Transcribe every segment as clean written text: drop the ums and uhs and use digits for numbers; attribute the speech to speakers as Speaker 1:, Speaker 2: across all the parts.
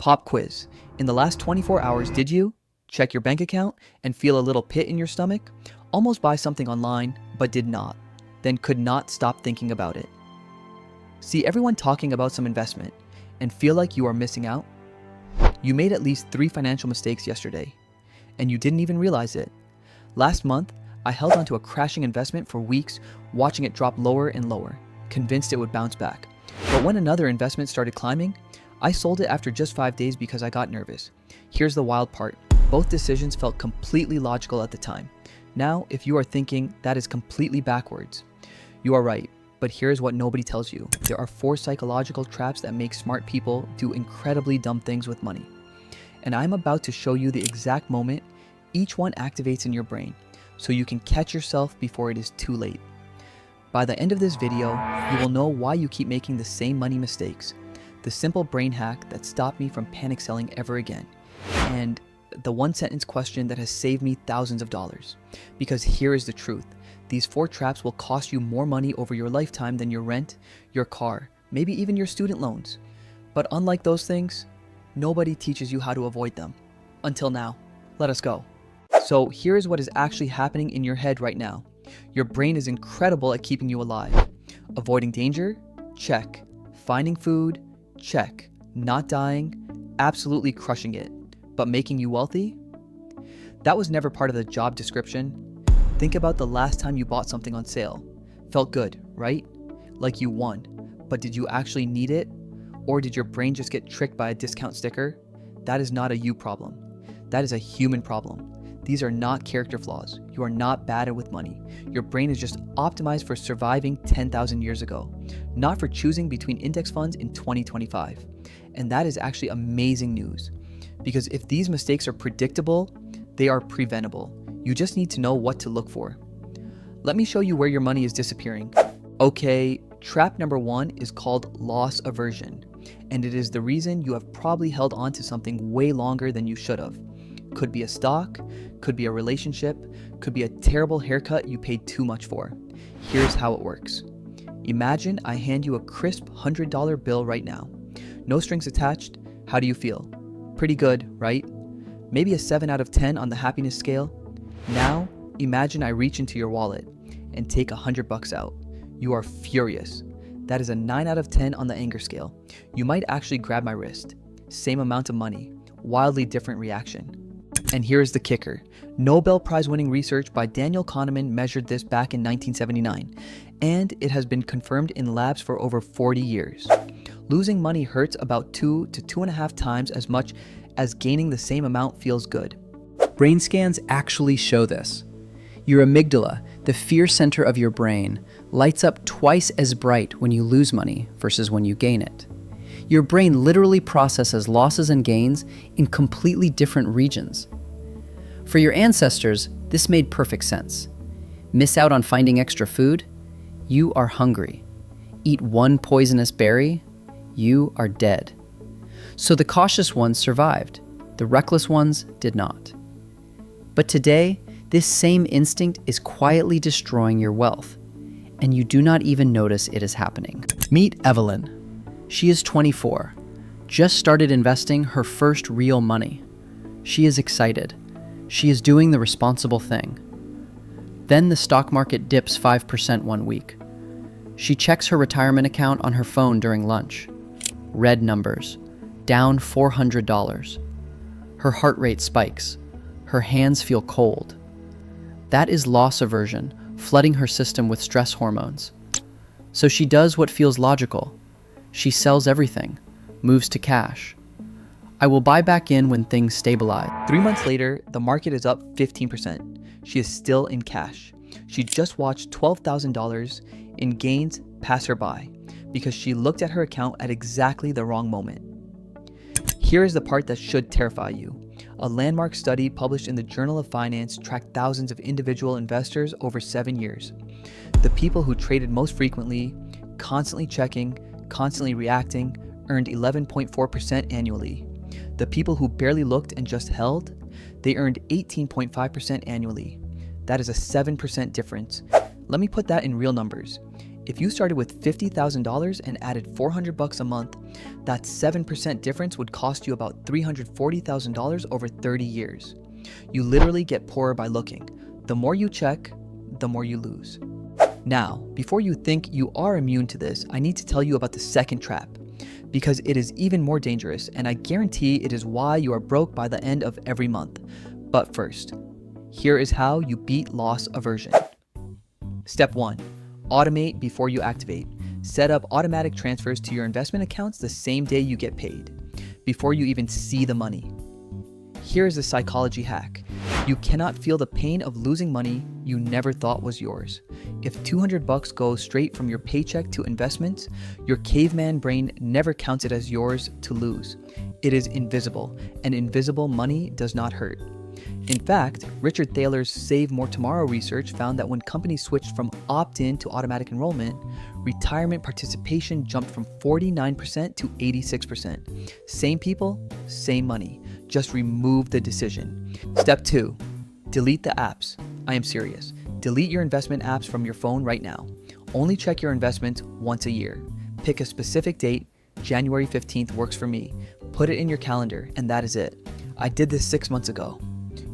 Speaker 1: Pop quiz. In the last 24 hours, did you check your bank account and feel a little pit in your stomach? Almost buy something online, but did not. Then could not stop thinking about it. See everyone talking about some investment and feel like you are missing out? You made at least 3 financial mistakes yesterday, and you didn't even realize it. Last month, I held onto a crashing investment for weeks, watching it drop lower and lower, convinced it would bounce back. But when another investment started climbing, I sold it after just 5 days because I got nervous. Here's the wild part. Both decisions felt completely logical at the time. Now, if you are thinking that is completely backwards, you are right. But here's what nobody tells you. There are 4 psychological traps that make smart people do incredibly dumb things with money. And I'm about to show you the exact moment each one activates in your brain, so you can catch yourself before it is too late. By the end of this video, you will know why you keep making the same money mistakes, the simple brain hack that stopped me from panic selling ever again, and the 1-sentence question that has saved me thousands of dollars. Because here is the truth. These 4 traps will cost you more money over your lifetime than your rent, your car, maybe even your student loans. But unlike those things, nobody teaches you how to avoid them. Until now. Let us go. So here is what is actually happening in your head right now. Your brain is incredible at keeping you alive. Avoiding danger? Check. Finding food? Check. Not dying? Absolutely crushing it. But making you wealthy? That was never part of the job description. Think about the last time you bought something on sale. Felt good, right? Like you won. But did you actually need it? Or did your brain just get tricked by a discount sticker? That is not a you problem. That is a human problem. These are not character flaws. You are not bad with money. Your brain is just optimized for surviving 10,000 years ago, not for choosing between index funds in 2025. And that is actually amazing news. Because if these mistakes are predictable, they are preventable. You just need to know what to look for. Let me show you where your money is disappearing. Okay, trap number 1 is called loss aversion. And it is the reason you have probably held on to something way longer than you should have. Could be a stock, could be a relationship, could be a terrible haircut you paid too much for. Here's how it works. Imagine I hand you a crisp $100 bill right now. No strings attached. How do you feel? Pretty good, right? Maybe a 7 out of 10 on the happiness scale. Now, imagine I reach into your wallet and take $100 out. You are furious. That is a 9 out of 10 on the anger scale. You might actually grab my wrist. Same amount of money. Wildly different reaction. And here's the kicker. Nobel Prize winning research by Daniel Kahneman measured this back in 1979, and it has been confirmed in labs for over 40 years. Losing money hurts about 2 to 2.5 times as much as gaining the same amount feels good.
Speaker 2: Brain scans actually show this. Your amygdala, the fear center of your brain, lights up twice as bright when you lose money versus when you gain it. Your brain literally processes losses and gains in completely different regions. For your ancestors, this made perfect sense. Miss out on finding extra food? You are hungry. Eat one poisonous berry? You are dead. So the cautious ones survived. The reckless ones did not. But today, this same instinct is quietly destroying your wealth, and you do not even notice it is happening. Meet Evelyn. She is 24, just started investing her first real money. She is excited. She is doing the responsible thing. Then the stock market dips 5% one week. She checks her retirement account on her phone during lunch. Red numbers, down $400. Her heart rate spikes. Her hands feel cold. That is loss aversion, flooding her system with stress hormones. So she does what feels logical. She sells everything, moves to cash. I will buy back in when things stabilize.
Speaker 1: 3 months later, the market is up 15%. She is still in cash. She just watched $12,000 in gains pass her by because she looked at her account at exactly the wrong moment. Here is the part that should terrify you. A landmark study published in the Journal of Finance tracked thousands of individual investors over 7 years. The people who traded most frequently, constantly checking, constantly reacting, earned 11.4% annually. The people who barely looked and just held, they earned 18.5% annually. That is a 7% difference. Let me put that in real numbers. If you started with $50,000 and added $400 a month, that 7% difference would cost you about $340,000 over 30 years. You literally get poorer by looking. The more you check, the more you lose. Now, before you think you are immune to this, I need to tell you about the second trap, because it is even more dangerous, and I guarantee it is why you are broke by the end of every month. But first, here is how you beat loss aversion. Step 1. Automate before you activate. Set up automatic transfers to your investment accounts the same day you get paid, before you even see the money. Here is a psychology hack. You cannot feel the pain of losing money you never thought was yours. If $200 goes straight from your paycheck to investments, your caveman brain never counts it as yours to lose. It is invisible, and invisible money does not hurt. In fact, Richard Thaler's Save More Tomorrow research found that when companies switched from opt-in to automatic enrollment, retirement participation jumped from 49% to 86%. Same people, same money. Just remove the decision. Step 2. Delete the apps. I am serious. Delete your investment apps from your phone right now. Only check your investments once a year. Pick a specific date. January 15th works for me. Put it in your calendar, and that is it. I did this 6 months ago.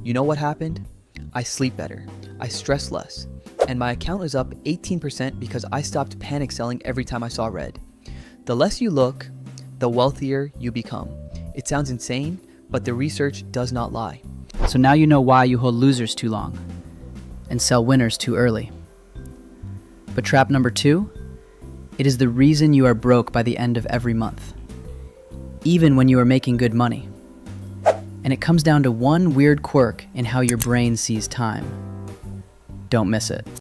Speaker 1: You know what happened? I sleep better. I stress less. And my account is up 18% because I stopped panic selling every time I saw red. The less you look, the wealthier you become. It sounds insane, but the research does not lie.
Speaker 2: So now you know why you hold losers too long and sell winners too early. But trap number 2, it is the reason you are broke by the end of every month, even when you are making good money. And it comes down to one weird quirk in how your brain sees time. Don't miss it.